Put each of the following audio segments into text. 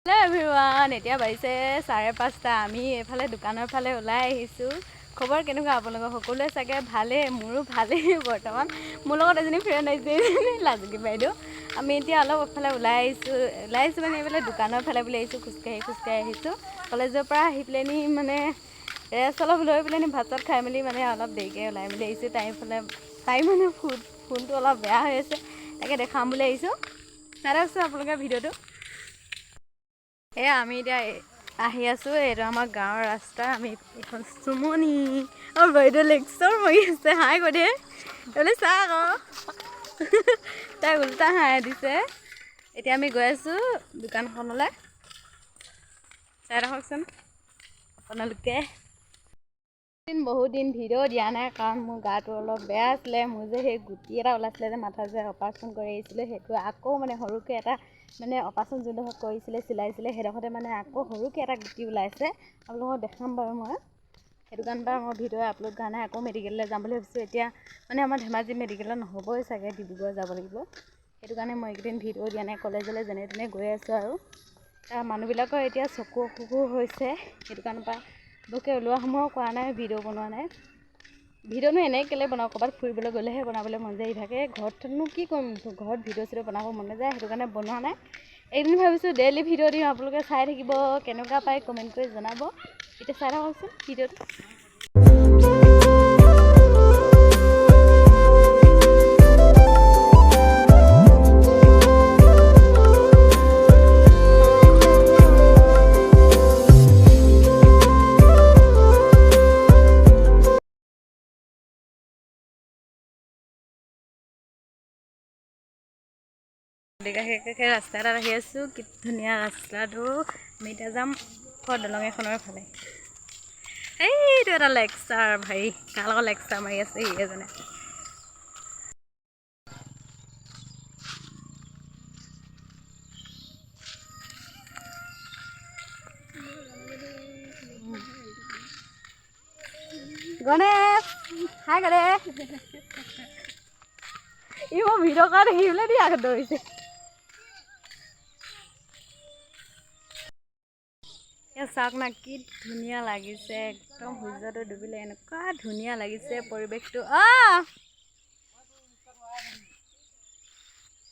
Hello everyone, এতিয়া বাজিছে 5:30 আমি এফালে দোকানৰ ফালে ওলাই আহিছো খবৰ কেনেকুৱা আপোনালোকৰ সকলোৱে চাগে ভালে মোৰো ভালে বৰ্তমান মোৰ লগত এজনী ফ্ৰেন্ড আহিছে লাজকি বাইদেউ আমি এতিয়া অলপ এফালে ওলাই আহিছো মানে এফালে দোকানৰ ফালে বুলি আহিছো খুচকাই আহিছো কলেজৰ পৰা আহি প্লেনি মানে ৰেষ্ট অলপ লৈ প্লেনি ভাত খাই মেলি মানে অলপ দেৰিকে ওলাই মেলি আহিছো তাই মানে ফোনটো অলপ বেয়া হৈ আছে তাকে দেখাম বুলি আহিছো চাইছো আপোনালোকৰ ভিডিঅ'টো আমি এতিয়া আহি আছো এইটো আমাৰ গাঁৱৰ ৰাস্তা আমি এখন সুমনি আৰু বাইদেউ লেকচাৰ মাৰি আছে হাই কৈ দে বোলে চা আকৌ তাই উল্টা হাই দিছে এতিয়া আমি গৈ আছো দোকানখনলৈ চাই ৰাখকচোন আপোনালোকে বহুত দিন ভিডিঅ' দিয়া নাই কাৰণ মোৰ গাটো অলপ বেয়া আছিলে মোৰ যে সেই গুটি এটা ওলাইছিলে যে মাথা যে অপাৰেশ্যন কৰি আহিছিলে সেইটো আকৌ মানে সৰুকৈ এটা মানে অপাৰেশ্যন যোনডোখৰত কৰিছিলে চিলাইছিলে সেইডোখৰতে মানে আকৌ সৰুকৈ এটা গুটি ওলাইছে আপোনালোকক দেখাম বাৰু মই সেইটো কাৰণে বাৰু মই ভিডিঅ' আপলোড কৰা নাই আকৌ মেডিকেললৈ যাম বুলি ভাবিছোঁ এতিয়া মানে আমাৰ ধেমাজি মেডিকেলত নহ'বই চাগে ডিব্ৰুগড় যাব লাগিব সেইটো কাৰণে মই এইকেইদিন ভিডিঅ' দিয়া নাই কলেজলৈ যেনে তেনে গৈ আছোঁ আৰু মানুহবিলাকৰ এতিয়া চকু অসুখো হৈছে সেইটো কাৰণে পৰা লোকে ওলোৱা সময়ো কৰা নাই ভিডিঅ' বনোৱা নাই ভিডিঅ'নো এনেই কেলৈ বনাওঁ ক'ৰবাত ফুৰিবলৈ গ'লেহে বনাবলৈ মন যায় থাকে ঘৰতনো কি কৰিম ঘৰত ভিডিঅ' বনাব মন নাযায় সেইটো কাৰণে বনোৱা নাই এদিন ভাবিছোঁ ডেইলি ভিডিঅ' দিম আপোনালোকে চাই থাকিব কেনেকুৱা পায় কমেণ্ট কৰি জনাব এতিয়া চাই থাককচোন ভিডিঅ'টো সেই ৰাস্তা এটাত আহি আছোঁ কি ধুনীয়া ৰাস্তাটো আমি এতিয়া যাম দলং এখনৰ ফালে এইটো এটা লেকচাৰ ভাই কাৰ লগত লেকচাৰ মাৰি আছে সি এজনে গণেশ হাই গণেশ ই মই ভিডিঅ' কৰা দেখি পেলাই দি আগত ধৰিছে চাওক না কি ধুনীয়া লাগিছে একদম সূৰ্যটো ডুবিলে এনেকুৱা ধুনীয়া লাগিছে পৰিৱেশটো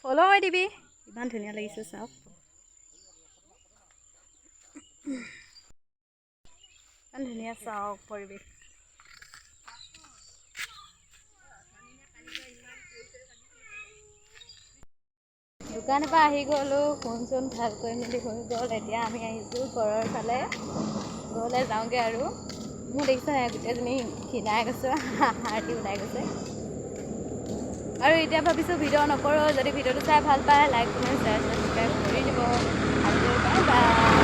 ফ'ল' কৰি দিবি ইমান ধুনীয়া লাগিছে চাওক ইমান ধুনীয়া চাওক পৰিৱেশ দোকানৰ পৰা আহি গ'লোঁ ফোন চোন ভাল কৰি মেলি হৈ গ'ল এতিয়া আমি আহিছোঁ ঘৰৰ ফালে ঘৰলৈ যাওঁগৈ আৰু মোৰ দেখিছে নাই গোটেইজনী ক্ষীণাই গৈছে হাৰ্টি ওলাই গৈছে আৰু এতিয়া ভাবিছোঁ ভিডিঅ' নকৰোঁ যদি ভিডিঅ'টো চাই ভাল পায় লাইক কমেণ্ট শ্বেয়াৰ ছাবস্ক্ৰাইব কৰি দিব আৰু বাই বাই